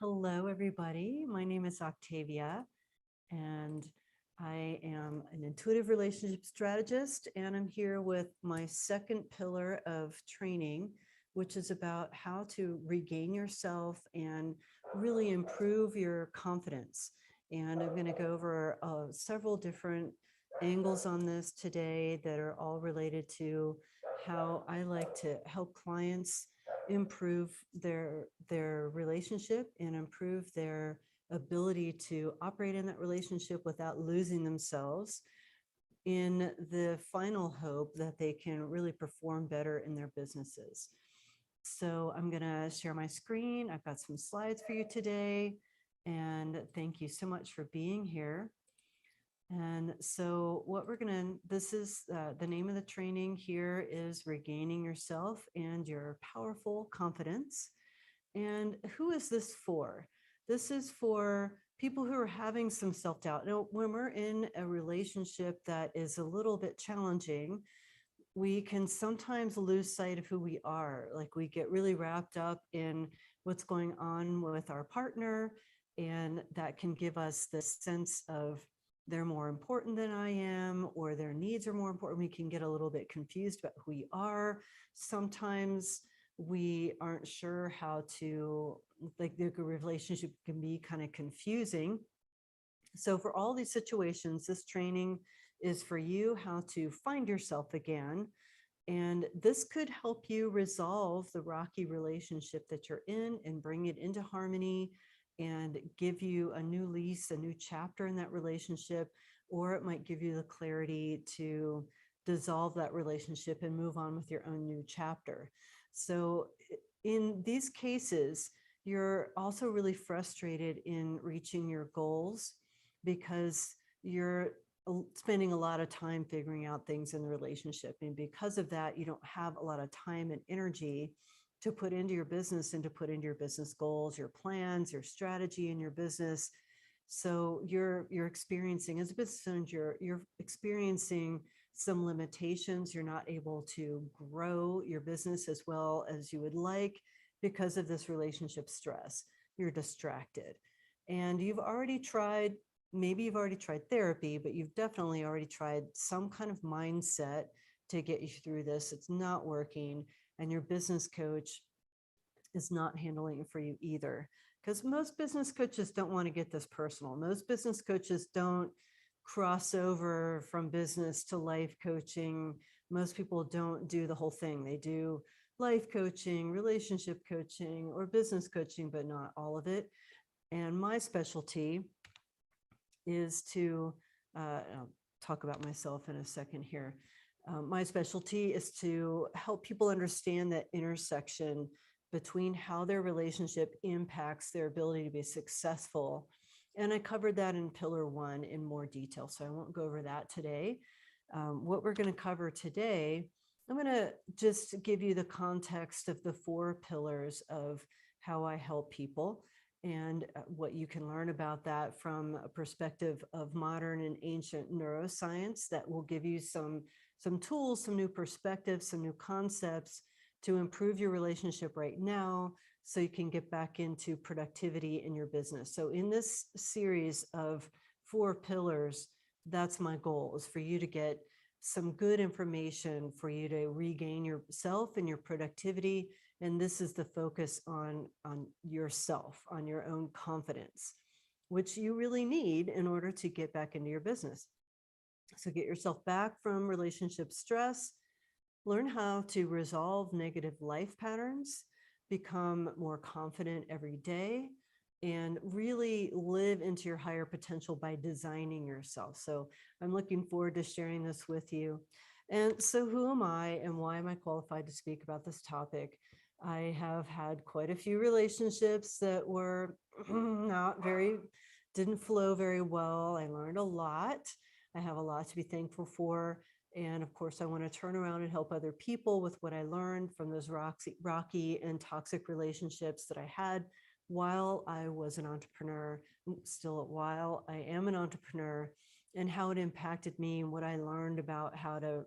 Hello, everybody. My name is Octavia, and I am an intuitive relationship strategist, and I'm here with my second pillar of training, which is about how to regain yourself and really improve your confidence. And I'm going to go over several different angles on this today that are all related to how I like to help clients improve their relationship and improve their ability to operate in that relationship without losing themselves, in the final hope that they can really perform better in their businesses. So I'm going to share my screen. I've got some slides for you today, and thank you so much for being here. And so what we're going to, this is the name of the training here is Regaining Yourself and Your Powerful Confidence. And who is this for? This is for people who are having some self-doubt. Now, when we're in a relationship that is a little bit challenging, we can sometimes lose sight of who we are. Like we get really wrapped up in what's going on with our partner, and that can give us this sense of they're more important than I am, or their needs are more important. We can get a little bit confused about who we are. Sometimes we aren't sure how to, like the relationship can be kind of confusing. So for all these situations, this training is for you how to find yourself again. And this could help you resolve the rocky relationship that you're in and bring it into harmony and give you a new lease, a new chapter in that relationship, or it might give you the clarity to dissolve that relationship and move on with your own new chapter. So in these cases, you're also really frustrated in reaching your goals because you're spending a lot of time figuring out things in the relationship. And because of that, you don't have a lot of time and energy to put into your business and to put into your business goals, your plans, your strategy in your business. So you're experiencing, as a business owner, you're experiencing some limitations. You're not able to grow your business as well as you would like because of this relationship stress. You're distracted. And you've already tried, maybe you've already tried therapy, but you've definitely already tried some kind of mindset to get you through this. It's not working. And your business coach is not handling it for you either. Because most business coaches don't want to get this personal. Most business coaches don't cross over from business to life coaching. Most people don't do the whole thing. They do life coaching, relationship coaching, or business coaching, but not all of it. And my specialty is to, I'll talk about myself in a second here. My specialty is to help people understand that intersection between how their relationship impacts their ability to be successful. And I covered that in pillar 1 in more detail, so I won't go over that today. What we're going to cover today, I'm going to just give you the context of the 4 pillars of how I help people and what you can learn about that from a perspective of modern and ancient neuroscience that will give you some tools, some new perspectives, some new concepts to improve your relationship right now so you can get back into productivity in your business. So in this series of 4 pillars, that's my goal, is for you to get some good information for you to regain yourself and your productivity. And this is the focus on yourself, on your own confidence, which you really need in order to get back into your business. So get yourself back from relationship stress, learn how to resolve negative life patterns, become more confident every day, and really live into your higher potential by designing yourself. So I'm looking forward to sharing this with you. And so who am I and why am I qualified to speak about this topic? I have had quite a few relationships that were didn't flow very well. I learned a lot. I have a lot to be thankful for. And of course, I want to turn around and help other people with what I learned from those rocky and toxic relationships that I had while I was an entrepreneur, still while I am an entrepreneur, and how it impacted me and what I learned about how to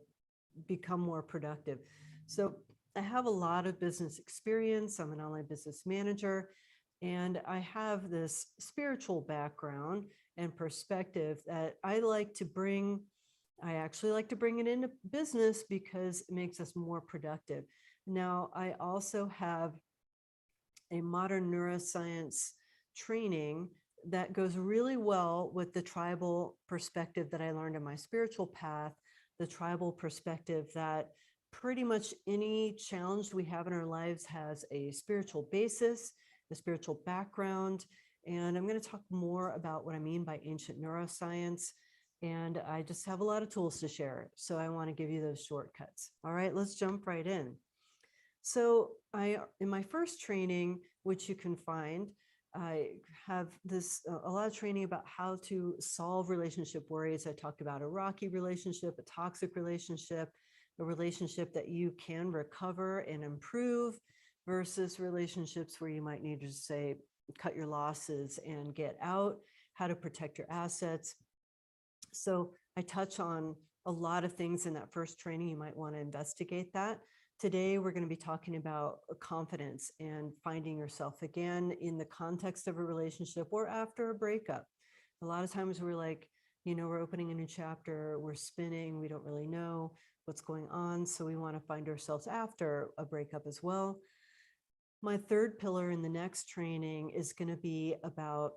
become more productive. So I have a lot of business experience. I'm an online business manager. And I have this spiritual background and perspective that I like to bring. I actually like to bring it into business because it makes us more productive. Now, I also have a modern neuroscience training that goes really well with the tribal perspective that I learned in my spiritual path, the tribal perspective that pretty much any challenge we have in our lives has a spiritual basis, a spiritual background. And I'm going to talk more about what I mean by ancient neuroscience. And I just have a lot of tools to share. So I want to give you those shortcuts. All right, let's jump right in. So in my first training, which you can find, I have a lot of training about how to solve relationship worries. I talked about a rocky relationship, a toxic relationship, a relationship that you can recover and improve versus relationships where you might need to say, cut your losses and get out, how to protect your assets. So I touch on a lot of things in that first training. You might want to investigate that. Today, we're going to be talking about confidence and finding yourself again in the context of a relationship or after a breakup. A lot of times we're like, we're opening a new chapter, we're spinning, we don't really know what's going on. So we want to find ourselves after a breakup as well. My third pillar in the next training is going to be about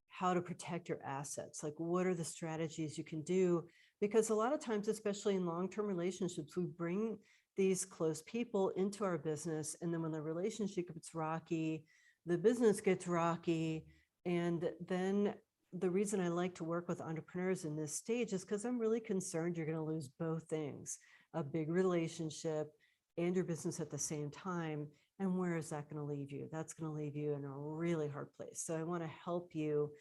how to protect your assets. Like, what are the strategies you can do? Because a lot of times, especially in long-term relationships, we bring these close people into our business. And then when the relationship gets rocky, the business gets rocky. And then the reason I like to work with entrepreneurs in this stage is because I'm really concerned you're going to lose both things, a big relationship and your business at the same time. And where is that going to leave you? That's going to leave you in a really hard place. So I want to help you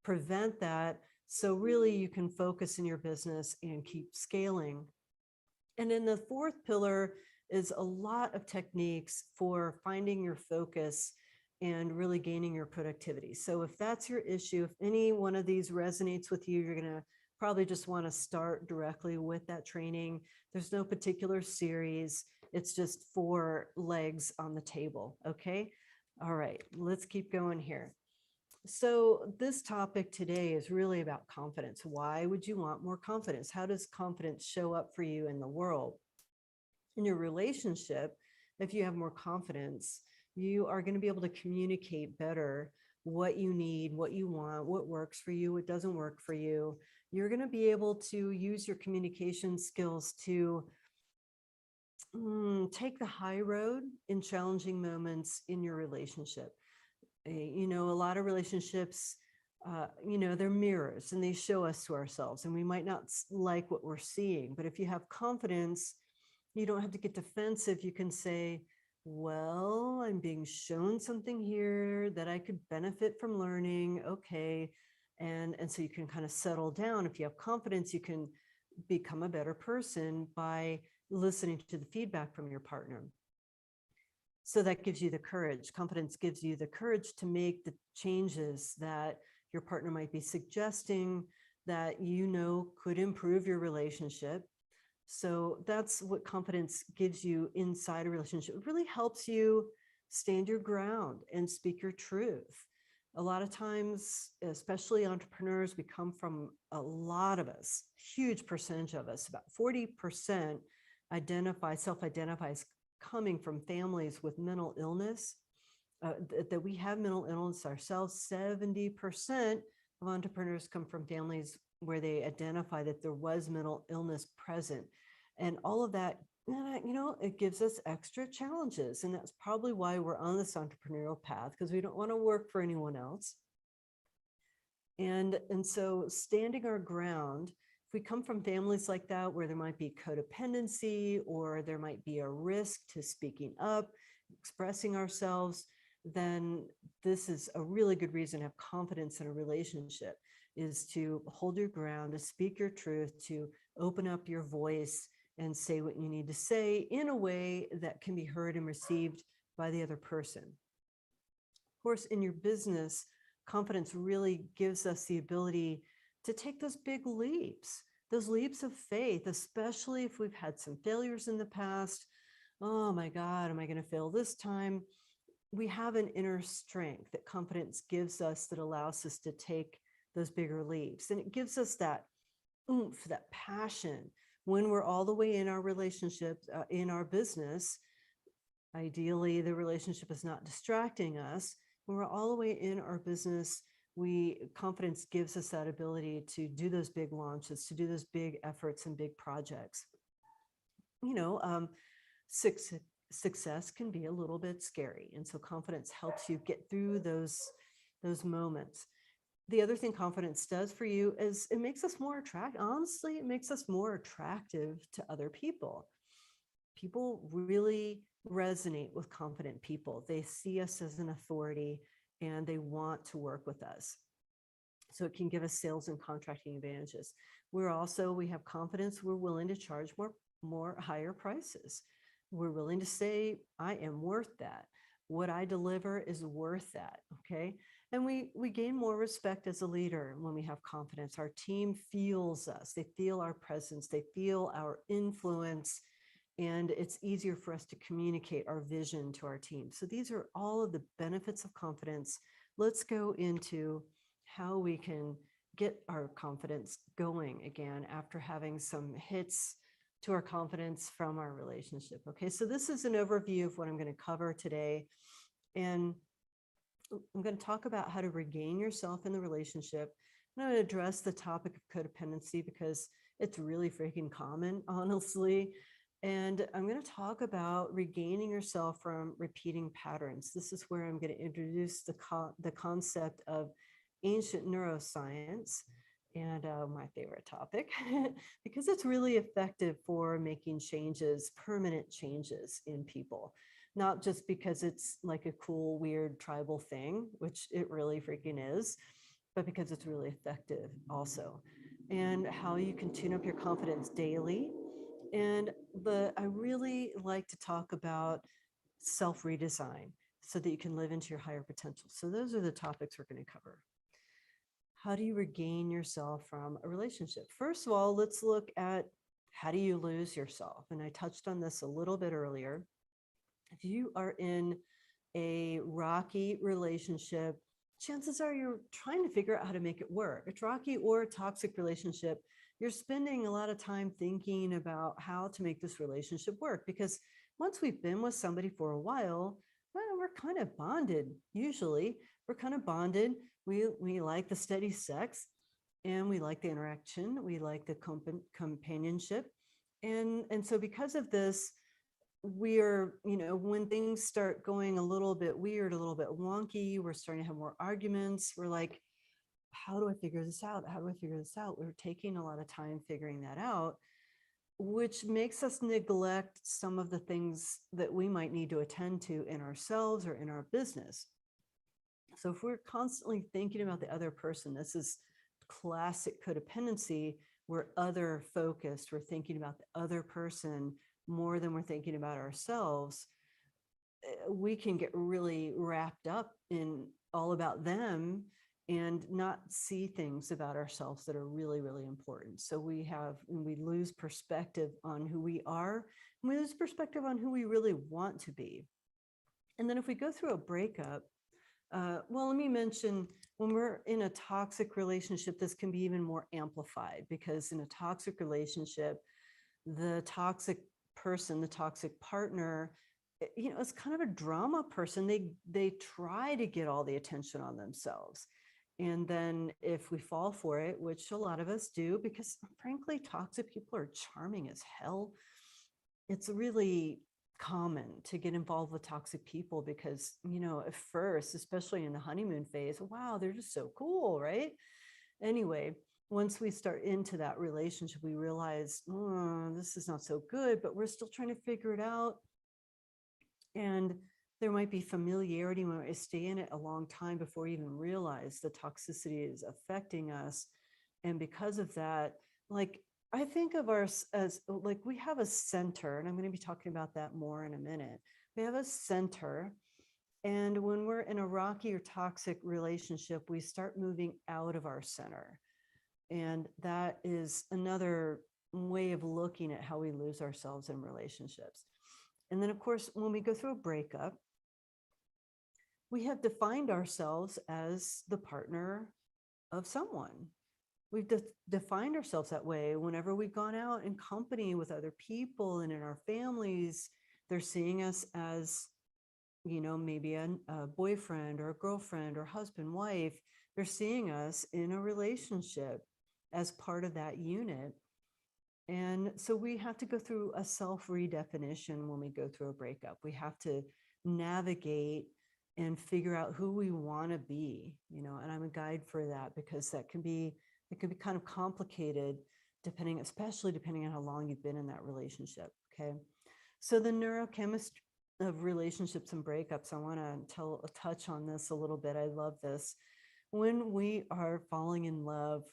prevent that. So really you can focus in your business and keep scaling. And then the fourth pillar is a lot of techniques for finding your focus and really gaining your productivity. So if that's your issue, if any one of these resonates with you, you're going to probably just want to start directly with that training. There's no particular series. It's just 4 legs on the table. Okay. All right, let's keep going here. So this topic today is really about confidence. Why would you want more confidence? How does confidence show up for you in the world? In your relationship, if you have more confidence, you are going to be able to communicate better what you need, what you want, what works for you, what doesn't work for you. You're going to be able to use your communication skills to take the high road in challenging moments in your relationship. A lot of relationships, they're mirrors and they show us to ourselves, and we might not like what we're seeing. But if you have confidence, you don't have to get defensive. You can say, well, I'm being shown something here that I could benefit from learning. Okay. And so you can kind of settle down. If you have confidence, you can become a better person by listening to the feedback from your partner. So that gives you the courage. Confidence gives you the courage to make the changes that your partner might be suggesting that could improve your relationship. So that's what confidence gives you inside a relationship. It really helps you stand your ground and speak your truth. A lot of times, especially entrepreneurs, we come from, a lot of us, huge percentage of us, about 40% self-identify as coming from families with mental illness, that we have mental illness ourselves. 70% of entrepreneurs come from families where they identify that there was mental illness present. And all of that, it gives us extra challenges. And that's probably why we're on this entrepreneurial path, because we don't want to work for anyone else. And so standing our ground, if we come from families like that, where there might be codependency, or there might be a risk to speaking up, expressing ourselves, then this is a really good reason to have confidence in a relationship, is to hold your ground, to speak your truth, to open up your voice and say what you need to say in a way that can be heard and received by the other person. Of course, in your business, confidence really gives us the ability to take those big leaps, those leaps of faith, especially if we've had some failures in the past. Oh my God, am I going to fail this time? we have an inner strength that confidence gives us that allows us to take those bigger leaps. And it gives us that oomph, that passion when we're all the way in our relationship, in our business. Ideally, the relationship is not distracting us. When we're all the way in our business, confidence gives us that ability to do those big launches, to do those big efforts and big projects. You know, success can be a little bit scary, and so confidence helps you get through those moments. The other thing confidence does for you is it makes us more attractive. Honestly, it makes us more attractive to other people. People really resonate with confident people. They see us as an authority and they want to work with us. So it can give us sales and contracting advantages. We have confidence. We're willing to charge more higher prices. We're willing to say, I am worth that. What I deliver is worth that. Okay. And we gain more respect as a leader when we have confidence. Our team feels us. They feel our presence. They feel our influence. And it's easier for us to communicate our vision to our team. So these are all of the benefits of confidence. Let's go into how we can get our confidence going again after having some hits to our confidence from our relationship. Okay, so this is an overview of what I'm going to cover today. And I'm going to talk about how to regain yourself in the relationship. I'm going to address the topic of codependency because it's really freaking common, honestly. And I'm going to talk about regaining yourself from repeating patterns. This is where I'm going to introduce the concept of ancient neuroscience, and my favorite topic, because it's really effective for making changes, permanent changes in people, not just because it's like a cool, weird tribal thing, which it really freaking is, but because it's really effective also. And how you can tune up your confidence daily. I really like to talk about self-redesign so that you can live into your higher potential. So those are the topics we're going to cover. How do you regain yourself from a relationship? First of all, let's look at how do you lose yourself? And I touched on this a little bit earlier. If you are in a rocky relationship, chances are you're trying to figure out how to make it work. A rocky or a toxic relationship, you're spending a lot of time thinking about how to make this relationship work, because once we've been with somebody for a while, well, we're kind of bonded. Usually we're kind of bonded. We like the steady sex, and we like the interaction. We like the companionship. And so because of this, we're, when things start going a little bit weird, a little bit wonky, we're starting to have more arguments. We're like, how do I figure this out? How do I figure this out? We're taking a lot of time figuring that out, which makes us neglect some of the things that we might need to attend to in ourselves or in our business. So if we're constantly thinking about the other person, this is classic codependency. We're other focused. We're thinking about the other person more than we're thinking about ourselves. We can get really wrapped up in all about them and not see things about ourselves that are really, really important. So we lose perspective on who we are, and we lose perspective on who we really want to be. And then if we go through a breakup, well, let me mention, when we're in a toxic relationship, this can be even more amplified, because in a toxic relationship, the toxic person, the toxic partner, is kind of a drama person. They try to get all the attention on themselves. And then if we fall for it, which a lot of us do, because frankly, toxic people are charming as hell. It's really common to get involved with toxic people because, at first, especially in the honeymoon phase, wow, they're just so cool, right? Anyway, once we start into that relationship, we realize, this is not so good, but we're still trying to figure it out. And there might be familiarity when we stay in it a long time before we even realize the toxicity is affecting us. And because of that, I think of ours as like we have a center, and I'm going to be talking about that more in a minute. We have a center. And when we're in a rocky or toxic relationship, we start moving out of our center. And that is another way of looking at how we lose ourselves in relationships. And then, of course, when we go through a breakup, we have defined ourselves as the partner of someone. We've defined ourselves that way whenever we've gone out in company with other people and in our families. They're seeing us as, maybe a boyfriend or a girlfriend or husband, wife. They're seeing us in a relationship as part of that unit. And so we have to go through a self redefinition when we go through a breakup. We have to navigate and figure out who we want to be, and I'm a guide for that, because it can be kind of complicated especially depending on how long you've been in that relationship. Okay. So the neurochemistry of relationships and breakups, I want to touch on this a little bit. I love this. When we are falling in love,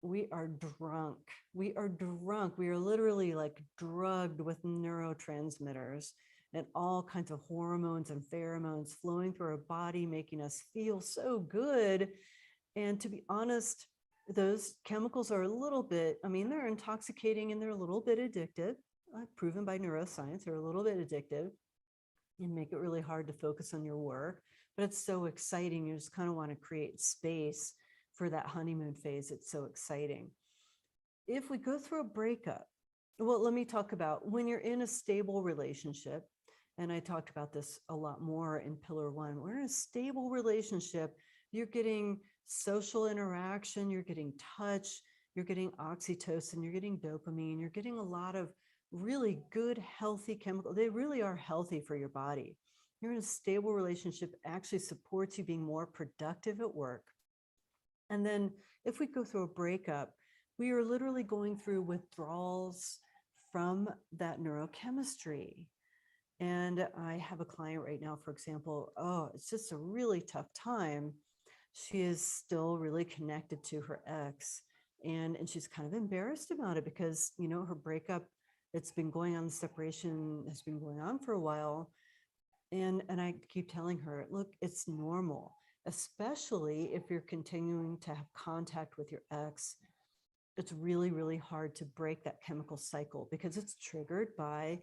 we are drunk. We are drunk. We are literally like drugged with neurotransmitters and all kinds of hormones and pheromones flowing through our body, making us feel so good. And to be honest, those chemicals are a little bit, they're intoxicating and they're a little bit addictive, proven by neuroscience. They're a little bit addictive and make it really hard to focus on your work. But it's so exciting. You just kind of want to create space for that honeymoon phase. It's so exciting. If we go through a breakup, well, let me talk about when you're in a stable relationship. And I talked about this a lot more in Pillar 1. We're in a stable relationship. You're getting social interaction, you're getting touch, you're getting oxytocin, you're getting dopamine, you're getting a lot of really good, healthy chemicals. They really are healthy for your body. You're in a stable relationship, actually supports you being more productive at work. And then if we go through a breakup, we are literally going through withdrawals from that neurochemistry. And I have a client right now, for example, it's just a really tough time. She is still really connected to her ex, and she's kind of embarrassed about it because, her breakup, it's been going on, the separation has been going on for a while. And I keep telling her, look, it's normal, especially if you're continuing to have contact with your ex. It's really, really hard to break that chemical cycle because it's triggered by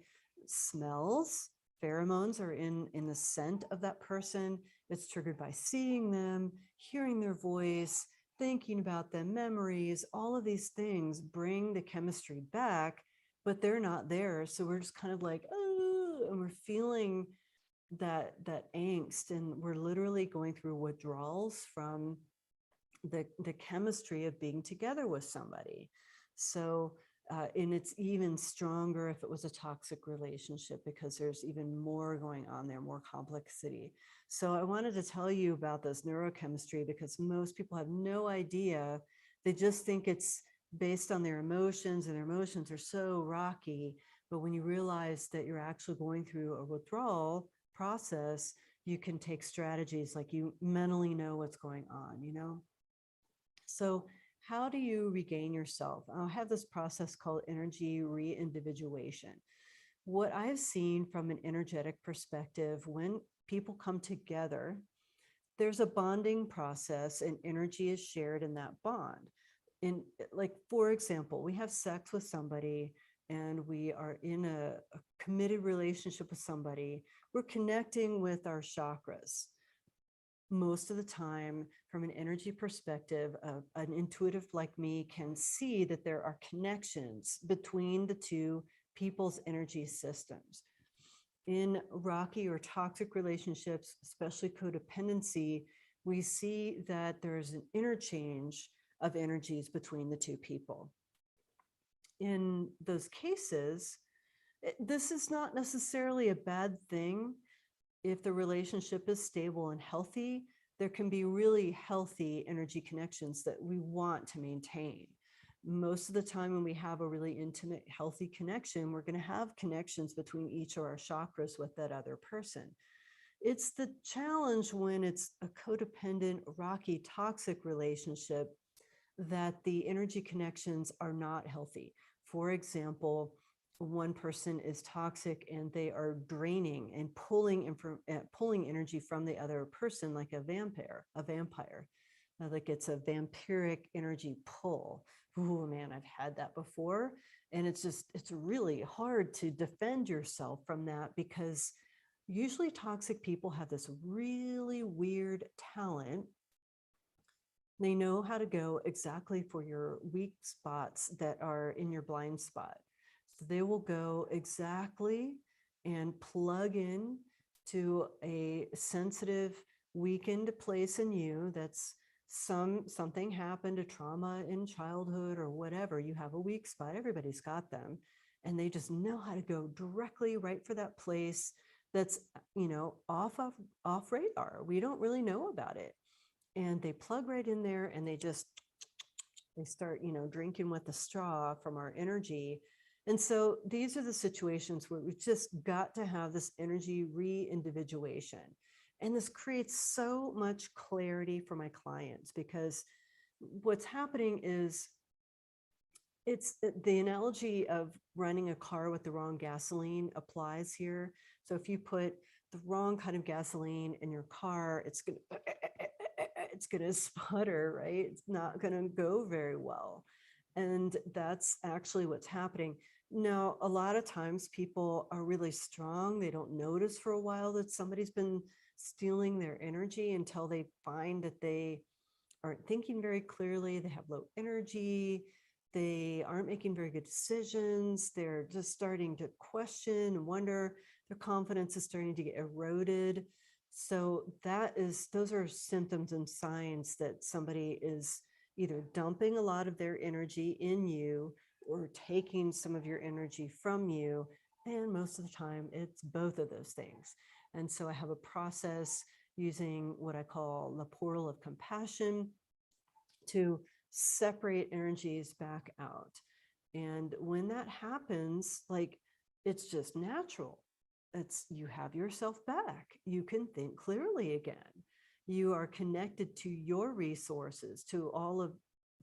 smells. Pheromones are in the scent of that person. It's triggered by seeing them, hearing their voice, thinking about them, memories. All of these things bring the chemistry back, but they're not there. So we're just kind of like, oh, and we're feeling that angst, and we're literally going through withdrawals from the chemistry of being together with somebody. So and it's even stronger if it was a toxic relationship, because there's even more going on there, more complexity. So I wanted to tell you about this neurochemistry because most people have no idea. They just think it's based on their emotions, and their emotions are so rocky. But when you realize that you're actually going through a withdrawal process, you can take strategies like you mentally know what's going on, So how do you regain yourself? I have this process called energy re-individuation. What I've seen from an energetic perspective, when people come together, there's a bonding process and energy is shared in that bond. In, like, for example, we have sex with somebody and we are in a committed relationship with somebody. We're connecting with our chakras. Most of the time, from an energy perspective, an intuitive like me can see that there are connections between the two people's energy systems. In rocky or toxic relationships, especially codependency, we see that there's an interchange of energies between the two people. In those cases, this is not necessarily a bad thing. If the relationship is stable and healthy, there can be really healthy energy connections that we want to maintain. Most of the time when we have a really intimate, healthy connection, we're going to have connections between each of our chakras with that other person. It's the challenge when it's a codependent, rocky, toxic relationship that the energy connections are not healthy. For example, one person is toxic and they are draining and pulling energy from the other person like a vampire. Like it's a vampiric energy pull. Oh man, I've had that before. And it's really hard to defend yourself from that because Usually toxic people have this really weird talent. They know how to go exactly for your weak spots that are in your blind spot. So they will go exactly and plug in to a sensitive, weakened place in you that's something happened, a trauma in childhood or whatever. You have a weak spot, everybody's got them. And they just know how to go directly right for that place that's, off radar. We don't really know about it. And they plug right in there and they start, drinking with the straw from our energy. And so these are the situations where we've just got to have this energy re-individuation. And this creates so much clarity for my clients, because what's happening is it's the analogy of running a car with the wrong gasoline applies here. So if you put the wrong kind of gasoline in your car, it's going to sputter, right? It's not going to go very well. And that's actually what's happening. Now, a lot of times people are really strong. They don't notice for a while that somebody's been stealing their energy until they find that they aren't thinking very clearly. They have low energy. They aren't making very good decisions. They're just starting to question and wonder. Their confidence is starting to get eroded. So those are symptoms and signs that somebody is either dumping a lot of their energy in you or taking some of your energy from you. And most of the time, it's both of those things. And so I have a process using what I call the portal of compassion to separate energies back out. And when that happens, like, it's just natural. You have yourself back. You can think clearly again. You are connected to your resources, to all of,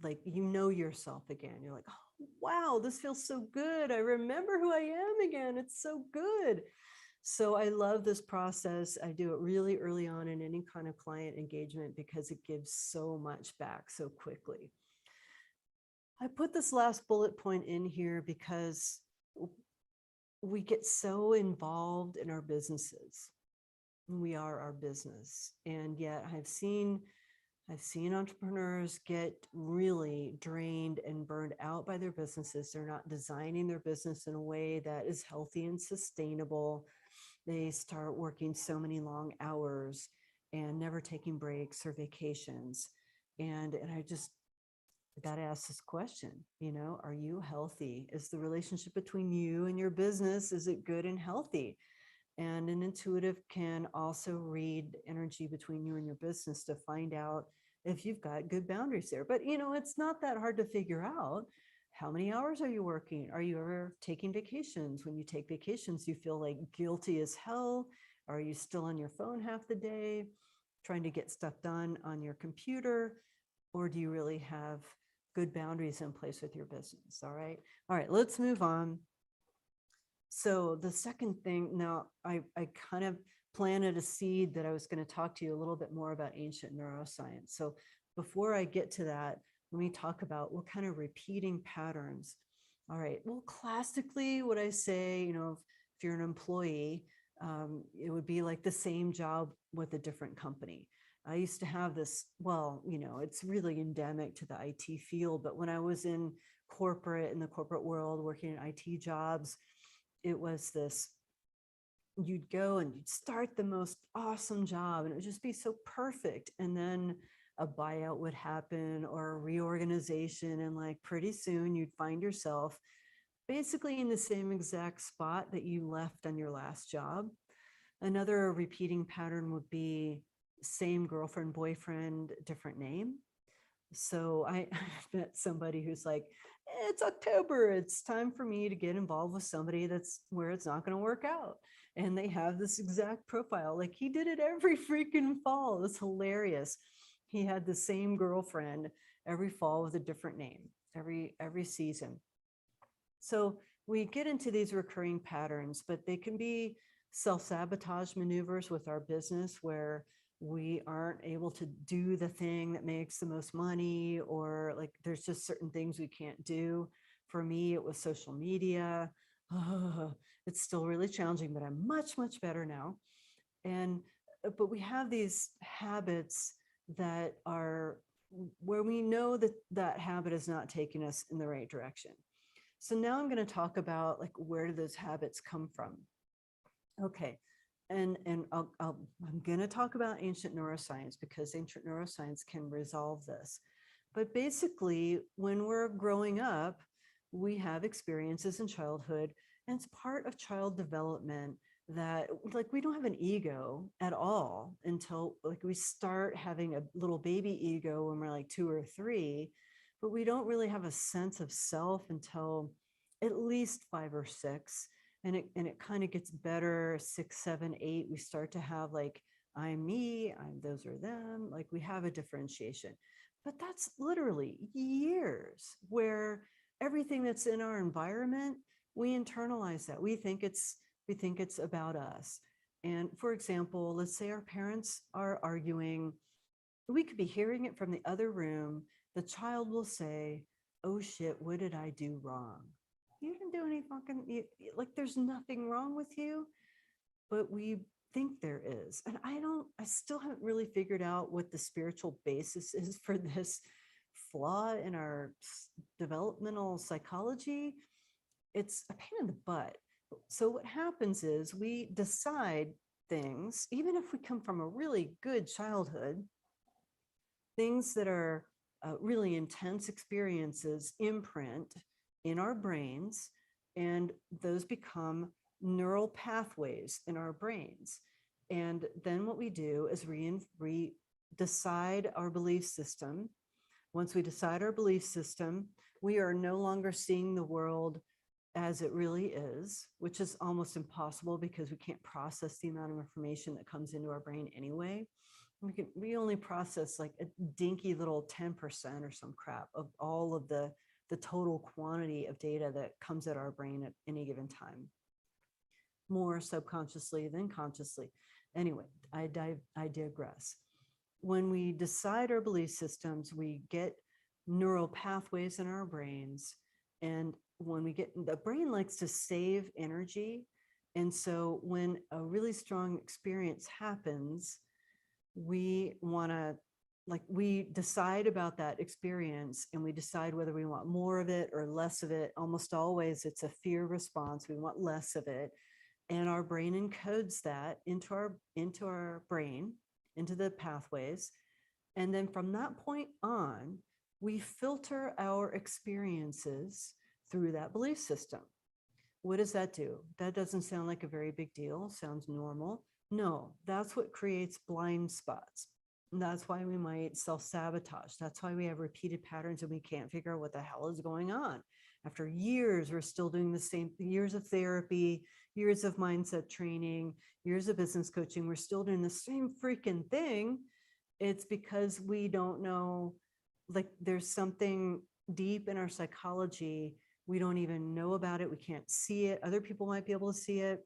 like, yourself again. You're like, oh, wow, this feels so good. I remember who I am again. It's so good. So I love this process. I do it really early on in any kind of client engagement because it gives so much back so quickly. I put this last bullet point in here because we get so involved in our businesses. We are our business. And yet I've seen entrepreneurs get really drained and burned out by their businesses. They're not designing their business in a way that is healthy and sustainable. They start working so many long hours and never taking breaks or vacations. And I got to ask this question, are you healthy? Is the relationship between you and your business, is it good and healthy? And an intuitive can also read energy between you and your business to find out if you've got good boundaries there. But, it's not that hard to figure out. How many hours are you working? Are you ever taking vacations? When you take vacations, you feel like guilty as hell? Are you still on your phone half the day, trying to get stuff done on your computer? Or do you really have good boundaries in place with your business? All right, let's move on. So the second thing, now I kind of planted a seed that I was going to talk to you a little bit more about ancient neuroscience. So before I get to that, let me talk about what kind of repeating patterns. All right, well, classically, what I say, if you're an employee, it would be like the same job with a different company. I used to have this, it's really endemic to the IT field, but when I was in the corporate world, working in IT jobs, it was this, you'd go and you'd start the most awesome job and it would just be so perfect. And then a buyout would happen or a reorganization. And like pretty soon you'd find yourself basically in the same exact spot that you left on your last job. Another repeating pattern would be same girlfriend, boyfriend, different name. So I met somebody who's like, it's October. It's time for me to get involved with somebody that's where it's not going to work out. And they have this exact profile. Like he did it every freaking fall. It's hilarious. He had the same girlfriend every fall with a different name, every season. So we get into these recurring patterns, but they can be self-sabotage maneuvers with our business where we aren't able to do the thing that makes the most money, or like there's just certain things we can't do. For me, it was social media. it's still really challenging, but I'm much, much better now. And, but we have these habits that are where we know that that habit is not taking us in the right direction. So now I'm going to talk about like, where do those habits come from? Okay. And I'm going to talk about ancient neuroscience because ancient neuroscience can resolve this. But basically, when we're growing up, we have experiences in childhood, and it's part of child development that like we don't have an ego at all until like we start having a little baby ego when we're like 2 or 3, but we don't really have a sense of self until at least 5 or 6. And it kind of gets better 6, 7, 8. We start to have like, I'm me, I'm those are them, like we have a differentiation. But that's literally years where everything that's in our environment, we internalize that. We think it's about us. And for example, let's say our parents are arguing. We could be hearing it from the other room. The child will say, oh shit, what did I do wrong? You didn't do any fucking, like there's nothing wrong with you, but we think there is. And I still haven't really figured out what the spiritual basis is for this flaw in our developmental psychology. It's a pain in the butt. So what happens is we decide things, even if we come from a really good childhood, things that are really intense experiences imprint in our brains, and those become neural pathways in our brains. And then what we do is decide our belief system. Once we decide our belief system, we are no longer seeing the world as it really is, which is almost impossible because we can't process the amount of information that comes into our brain anyway. We only process like a dinky little 10% or some crap of all of the total quantity of data that comes at our brain at any given time, more subconsciously than consciously. Anyway, I digress. When we decide our belief systems, we get neural pathways in our brains. And when we get, the brain likes to save energy. And so when a really strong experience happens, we want to, like, we decide about that experience and we decide whether we want more of it or less of it. Almost always it's a fear response. We want less of it. And our brain encodes that into our brain, into the pathways. And then from that point on, we filter our experiences through that belief system. What does that do? That doesn't sound like a very big deal. Sounds normal. No, that's what creates blind spots. And that's why we might self-sabotage. That's why we have repeated patterns and we can't figure out what the hell is going on. After years, we're still doing the same, years of therapy, years of mindset training, years of business coaching. We're still doing the same freaking thing. It's because we don't know, like there's something deep in our psychology. We don't even know about it. We can't see it. Other people might be able to see it,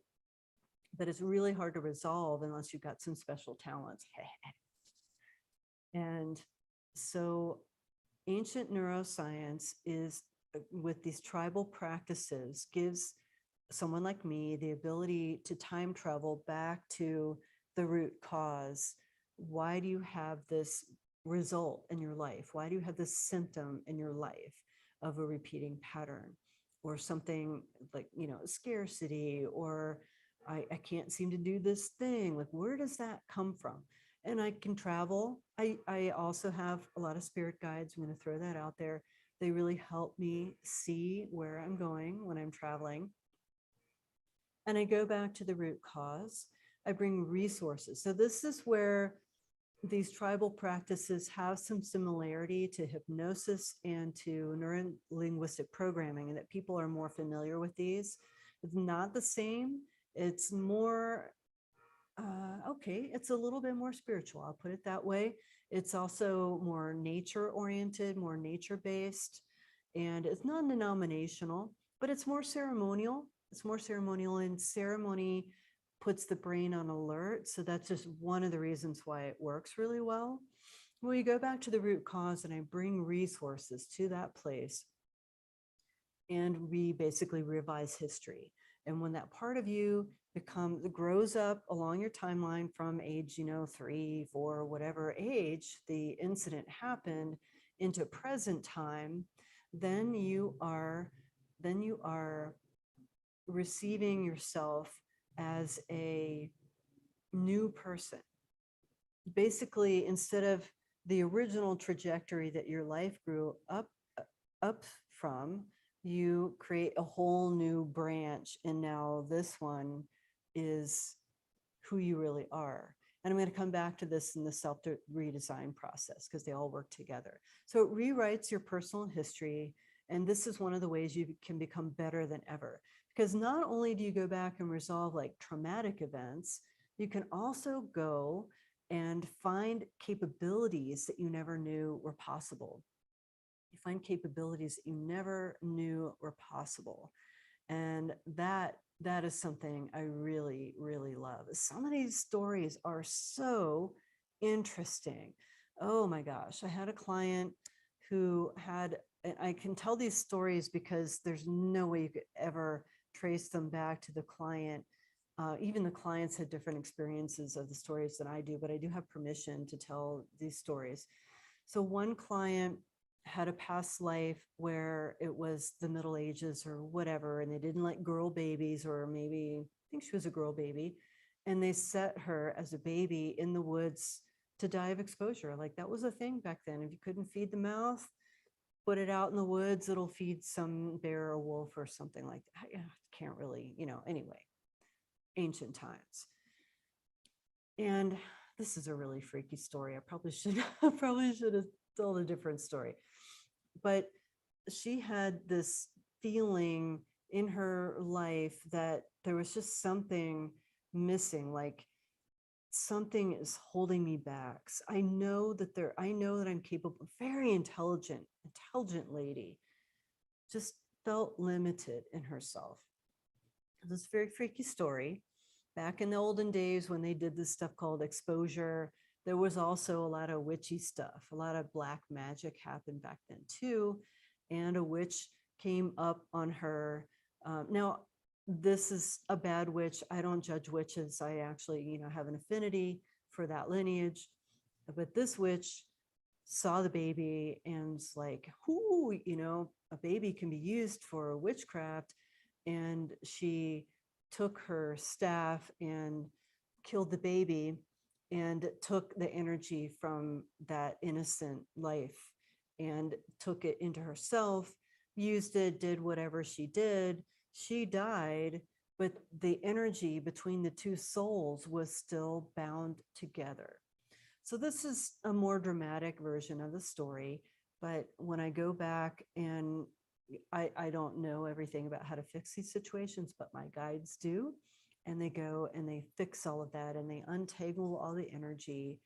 but it's really hard to resolve unless you've got some special talents. And so ancient neuroscience is, with these tribal practices, gives someone like me the ability to time travel back to the root cause. Why do you have this result in your life? Why do you have this symptom in your life of a repeating pattern or something like, scarcity, or I can't seem to do this thing? Like, where does that come from? And I can travel. I also have a lot of spirit guides. I'm going to throw that out there. They really help me see where I'm going when I'm traveling. And I go back to the root cause. I bring resources. So this is where these tribal practices have some similarity to hypnosis and to neuro-linguistic programming, and that people are more familiar with these. It's not the same. It's more, it's a little bit more spiritual. I'll put it that way. It's also more nature-oriented, more nature-based, and it's non-denominational, but it's more ceremonial. It's more ceremonial, and ceremony puts the brain on alert. So that's just one of the reasons why it works really well. When you go back to the root cause and I bring resources to that place, and we basically revise history. And when that part of you grows up along your timeline from age, 3, 4, whatever age the incident happened into present time, then you are receiving yourself as a new person. Basically, instead of the original trajectory that your life grew up from, you create a whole new branch, and now this one is who you really are. And I'm going to come back to this in the self-redesign process because they all work together. So it rewrites your personal history, and this is one of the ways you can become better than ever. Because not only do you go back and resolve like traumatic events, you can also go and find capabilities that you never knew were possible. You find capabilities that you never knew were possible. And that is something I really, really love. Some of these stories are so interesting. Oh my gosh, I had a client who had, and I can tell these stories because there's no way you could ever trace them back to the client. Even the clients had different experiences of the stories than I do, but I do have permission to tell these stories. So one client had a past life where it was the Middle Ages or whatever, and they didn't like girl babies, or maybe I think she was a girl baby, and they set her as a baby in the woods to die of exposure. Like that was a thing back then. If you couldn't feed the mouth, put it out in the woods, it'll feed some bear or wolf or something like that. I can't really, anyway, ancient times. And this is a really freaky story. I probably should have told a different story. But she had this feeling in her life that there was just something missing, like something is holding me back. I know that I'm capable, very intelligent lady, just felt limited in herself. This is a very freaky story. Back in the olden days when they did this stuff called exposure, there was also a lot of witchy stuff. A lot of black magic happened back then too. And a witch came up on her. Now, this is a bad witch. I don't judge witches. I actually, have an affinity for that lineage. But this witch saw the baby and was like, whoo, a baby can be used for witchcraft. And she took her staff and killed the baby and took the energy from that innocent life and took it into herself, used it, did whatever she did. She died, but the energy between the two souls was still bound together. So this is a more dramatic version of the story, but when I go back, and I don't know everything about how to fix these situations, but my guides do. And they go and they fix all of that, and they untangle all the energy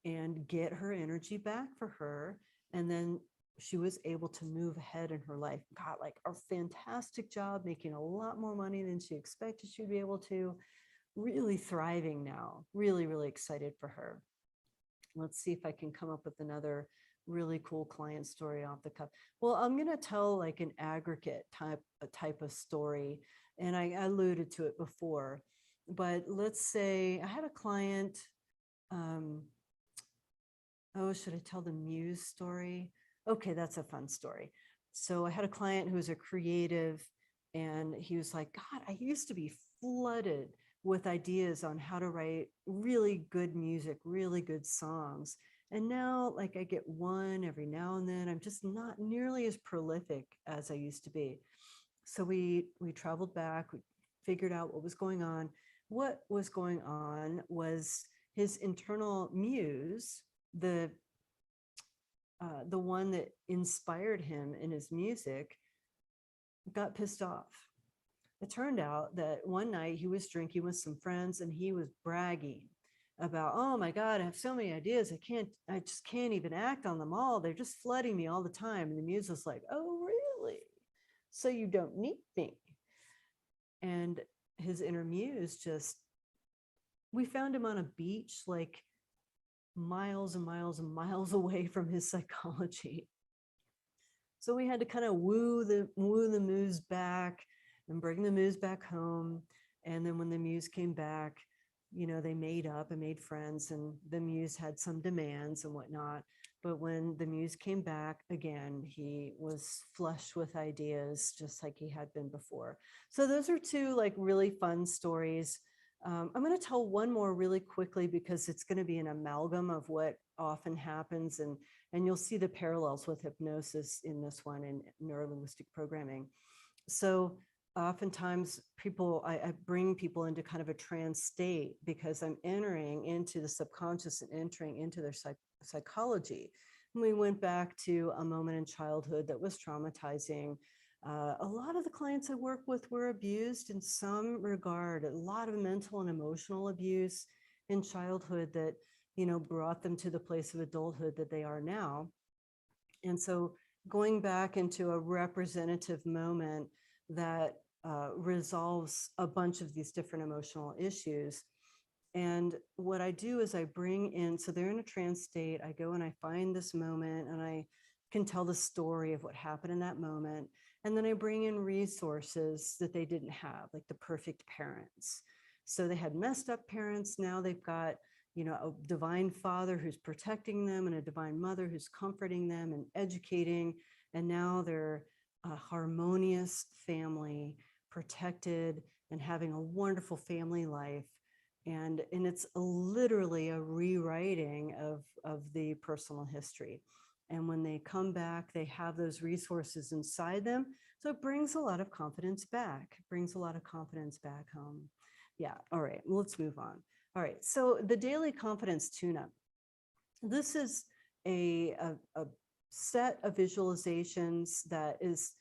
and get her energy back for her. And then she was able to move ahead in her life, got like a fantastic job, making a lot more money than she expected she'd be able to, really thriving now, really, really excited for her. Let's see if I can come up with another really cool client story off the cuff. Well, I'm going to tell like an aggregate type of story. And I alluded to it before, but let's say I had a client. Should I tell the Muse story? Okay, that's a fun story. So I had a client who was a creative, and he was like, God, I used to be flooded with ideas on how to write really good music, really good songs. And now, like, I get one every now and then. I'm just not nearly as prolific as I used to be. So we traveled back, we figured out what was going on. What was going on was his internal muse, the one that inspired him in his music, got pissed off. It turned out that one night he was drinking with some friends, and he was bragging about, oh my God, I have so many ideas. I just can't even act on them all. They're just flooding me all the time. And the muse was like, oh, really? So you don't need me. And his inner muse we found him on a beach, like miles and miles and miles away from his psychology. So we had to kind of woo the muse back. and bring the Muse back home. And then when the Muse came back, they made up and made friends, and the Muse had some demands and whatnot. But when the Muse came back again, he was flush with ideas, just like he had been before. So those are two like really fun stories. I'm going to tell one more really quickly because it's going to be an amalgam of what often happens, and you'll see the parallels with hypnosis in this one in neurolinguistic programming. So oftentimes I bring people into kind of a trance state because I'm entering into the subconscious and entering into their psychology. And we went back to a moment in childhood that was traumatizing. A lot of the clients I work with were abused in some regard, a lot of mental and emotional abuse in childhood that, brought them to the place of adulthood that they are now. And so going back into a representative moment that resolves a bunch of these different emotional issues. And what I do is I bring in, so they're in a trance state, I go and I find this moment and I can tell the story of what happened in that moment. And then I bring in resources that they didn't have, like the perfect parents. So they had messed up parents. Now they've got, a divine father who's protecting them and a divine mother who's comforting them and educating. And now they're a harmonious family, protected and having a wonderful family life. And it's literally a rewriting of the personal history. And when they come back, they have those resources inside them. So it brings a lot of confidence back, home. Yeah. All right. Let's move on. All right. So the daily confidence tune-up. This is a set of visualizations that is,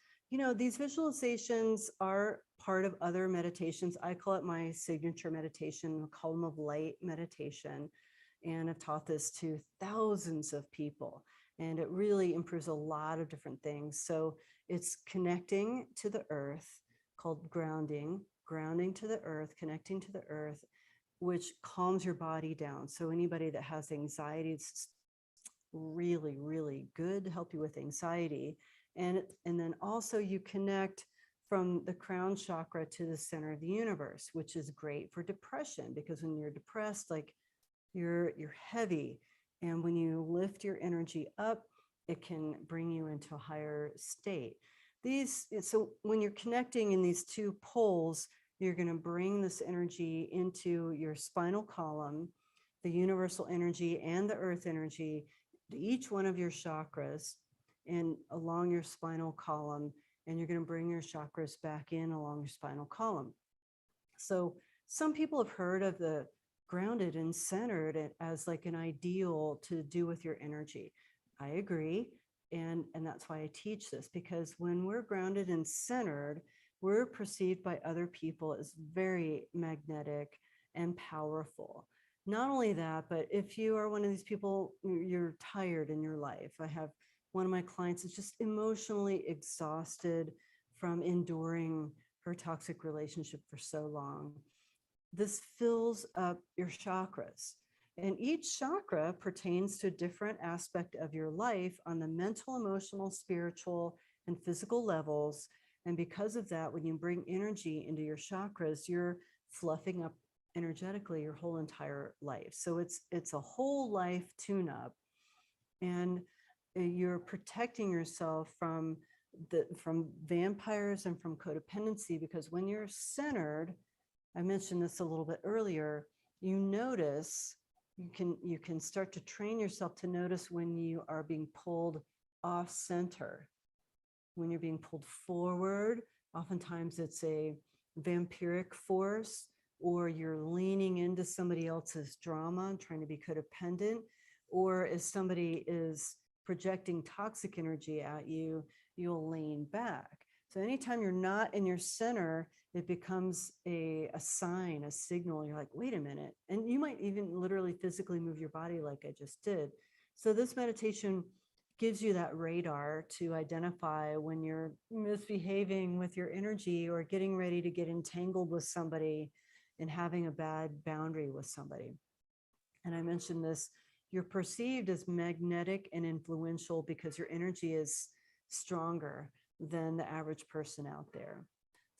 these visualizations are part of other meditations. I call it my signature meditation, column of light meditation. And I've taught this to thousands of people. And it really improves a lot of different things. So it's connecting to the earth, called grounding to the earth, connecting to the earth, which calms your body down. So anybody that has anxiety, it's really, really good to help you with anxiety. And then also you connect from the crown chakra to the center of the universe, which is great for depression, because when you're depressed, like you're heavy. And when you lift your energy up, it can bring you into a higher state. So when you're connecting in these two poles, you're going to bring this energy into your spinal column, the universal energy and the earth energy, to each one of your chakras and along your spinal column. And you're going to bring your chakras back in along your spinal column. So some people have heard of the grounded and centered as like an ideal to do with your energy. I agree. And that's why I teach this, because when we're grounded and centered, we're perceived by other people as very magnetic and powerful. Not only that, but if you are one of these people, you're tired in your life. I have one of my clients is just emotionally exhausted from enduring her toxic relationship for so long. This fills up your chakras. And each chakra pertains to a different aspect of your life on the mental, emotional, spiritual, and physical levels. And because of that, when you bring energy into your chakras, you're fluffing up energetically your whole entire life. So it's a whole life tune-up. And you're protecting yourself from vampires and from codependency, because when you're centered, I mentioned this a little bit earlier, you notice, you can start to train yourself to notice when you are being pulled off center, when you're being pulled forward. Oftentimes it's a vampiric force, or you're leaning into somebody else's drama and trying to be codependent, or if somebody is projecting toxic energy at you, you'll lean back. So anytime you're not in your center, it becomes a sign, a signal. You're like, wait a minute. And you might even literally physically move your body like I just did. So this meditation gives you that radar to identify when you're misbehaving with your energy or getting ready to get entangled with somebody and having a bad boundary with somebody. And I mentioned this, you're perceived as magnetic and influential because your energy is stronger than the average person out there.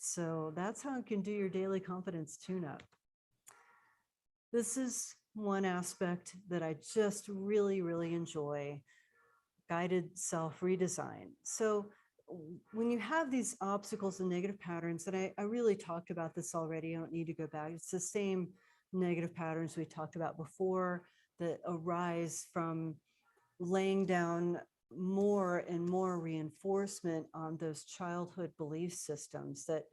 So that's how you can do your daily confidence tune-up. This is one aspect that I just really, really enjoy, guided self-redesign. So when you have these obstacles and negative patterns, and I really talked about this already, I don't need to go back. It's the same negative patterns we talked about before that arise from laying down more and more reinforcement on those childhood belief systems that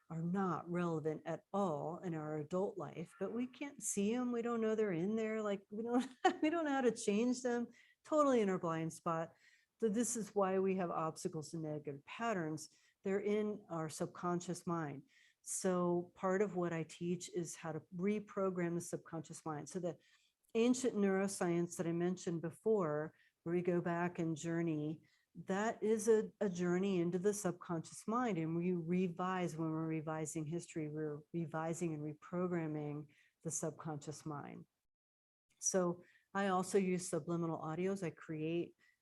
are not relevant at all in our adult life, but we can't see them. We don't know they're in there. Like we don't know how to change them, totally in our blind spot. So this is why we have obstacles and negative patterns. They're in our subconscious mind. So part of what I teach is how to reprogram the subconscious mind. So the ancient neuroscience that I mentioned before, where we go back and journey, that is a journey into the subconscious mind. And we revise, when we're revising history, we're revising and reprogramming the subconscious mind. So I also use subliminal audios. I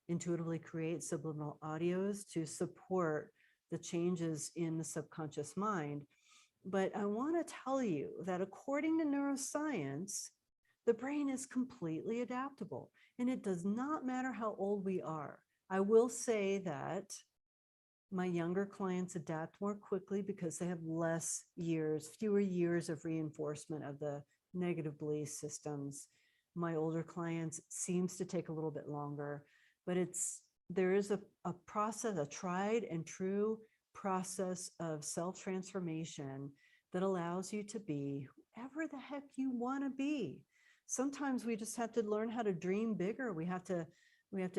intuitively create subliminal audios to support the changes in the subconscious mind. But I want to tell you that according to neuroscience, the brain is completely adaptable, and it does not matter how old we are. I will say that my younger clients adapt more quickly because they have fewer years of reinforcement of the negative belief systems. My older clients seems to take a little bit longer, but there is a process, a tried and true process of self-transformation that allows you to be whoever the heck you want to be. Sometimes we just have to learn how to dream bigger. We have to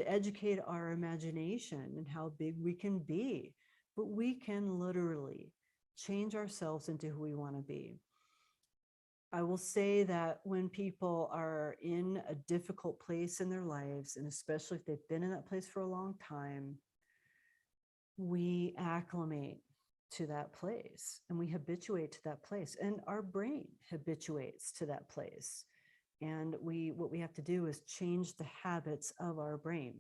educate our imagination and how big we can be, but we can literally change ourselves into who we want to be. I will say that when people are in a difficult place in their lives, and especially if they've been in that place for a long time, we acclimate to that place and we habituate to that place, and our brain habituates to that place. And what we have to do is change the habits of our brain.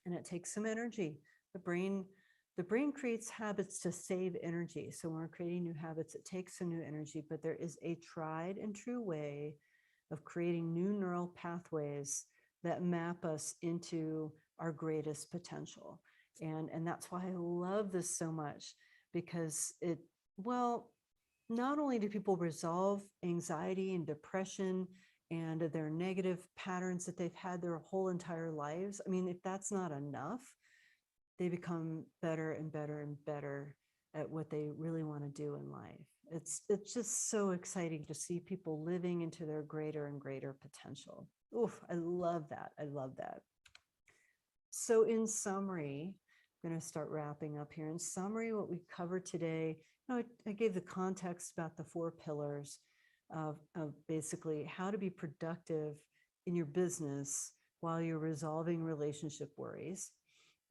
And it takes some energy. The brain creates habits to save energy. So when we're creating new habits, it takes some new energy, but there is a tried and true way of creating new neural pathways that map us into our greatest potential. And that's why I love this so much, because not only do people resolve anxiety and depression and their negative patterns that they've had their whole entire lives. I mean, if that's not enough, they become better and better and better at what they really want to do in life. It's just so exciting to see people living into their greater and greater potential. Oof, I love that. I love that. So in summary, I'm going to start wrapping up here. In summary, what we covered today, I gave the context about the 4 pillars of basically how to be productive in your business while you're resolving relationship worries,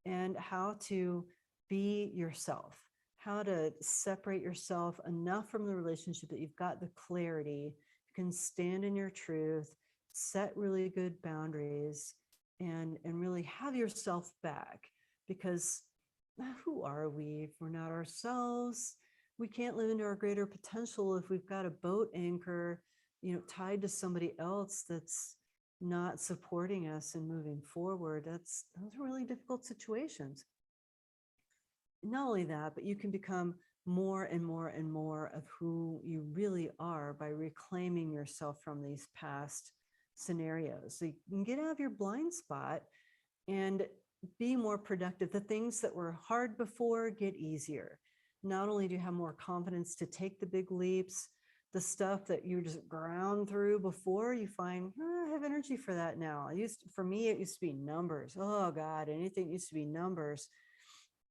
and how to be yourself, how to separate yourself enough from the relationship that you've got the clarity, you can stand in your truth, set really good boundaries, and really have yourself back. Because who are we if we're not ourselves? We can't live into our greater potential if we've got a boat anchor, tied to somebody else that's not supporting us and moving forward. Those are really difficult situations. Not only that, but you can become more and more and more of who you really are by reclaiming yourself from these past scenarios. So you can get out of your blind spot and be more productive. The things that were hard before get easier. Not only do you have more confidence to take the big leaps, the stuff that you just ground through before, you find, I have energy for that now. For me, it used to be numbers. Oh God, anything used to be numbers.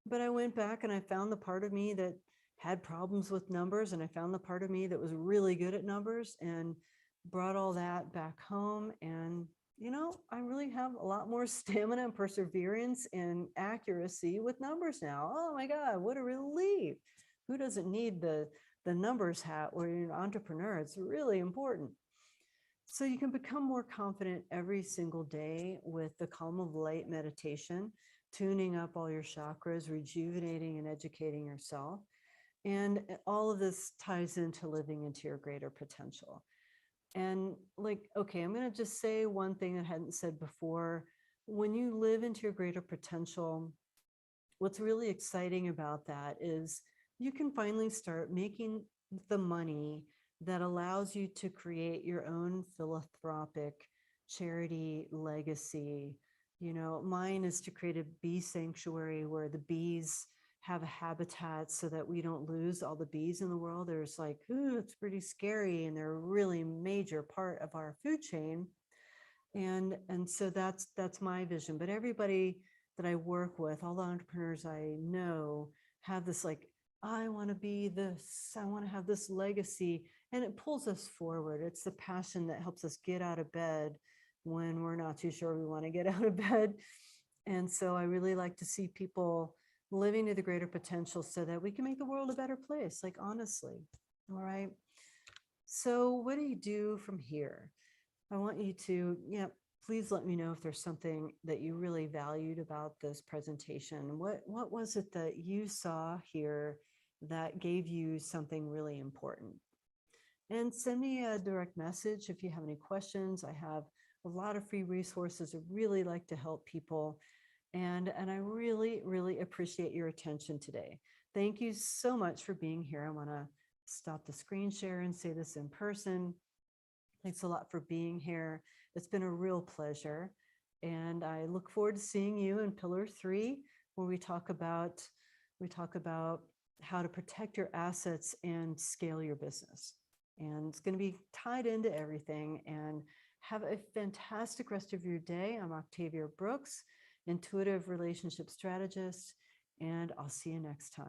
But I went back and I found the part of me that had problems with numbers, and I found the part of me that was really good at numbers, and brought all that back home. And I really have a lot more stamina and perseverance and accuracy with numbers now. Oh my God, what a relief. Who doesn't need the numbers hat where you're an entrepreneur? It's really important. So you can become more confident every single day with the Calm of Light meditation, tuning up all your chakras, rejuvenating and educating yourself. And all of this ties into living into your greater potential. And like, okay, I'm going to just say one thing I hadn't said before. When you live into your greater potential, what's really exciting about that is you can finally start making the money that allows you to create your own philanthropic charity legacy. You know, mine is to create a bee sanctuary where the bees have a habitat so that we don't lose all the bees in the world. There's like, ooh, it's pretty scary, and they're a really major part of our food chain. And so that's my vision. But everybody that I work with, all the entrepreneurs I know, have this like, I want to be this, I want to have this legacy, and it pulls us forward. It's the passion that helps us get out of bed when we're not too sure we want to get out of bed. And so I really like to see people living to the greater potential so that we can make the world a better place, like honestly. All right. So what do you do from here? I want you to, yeah, please let me know if there's something that you really valued about this presentation. What was it that you saw here that gave you something really important? And send me a direct message if you have any questions. I have a lot of free resources. I really like to help people. And I really, really appreciate your attention today. Thank you so much for being here. I want to stop the screen share and say this in person. Thanks a lot for being here. It's been a real pleasure. And I look forward to seeing you in Pillar 3, where we talk about how to protect your assets and scale your business. And it's going to be tied into everything. And have a fantastic rest of your day. I'm Octavia Brooks, intuitive relationship strategist, and I'll see you next time.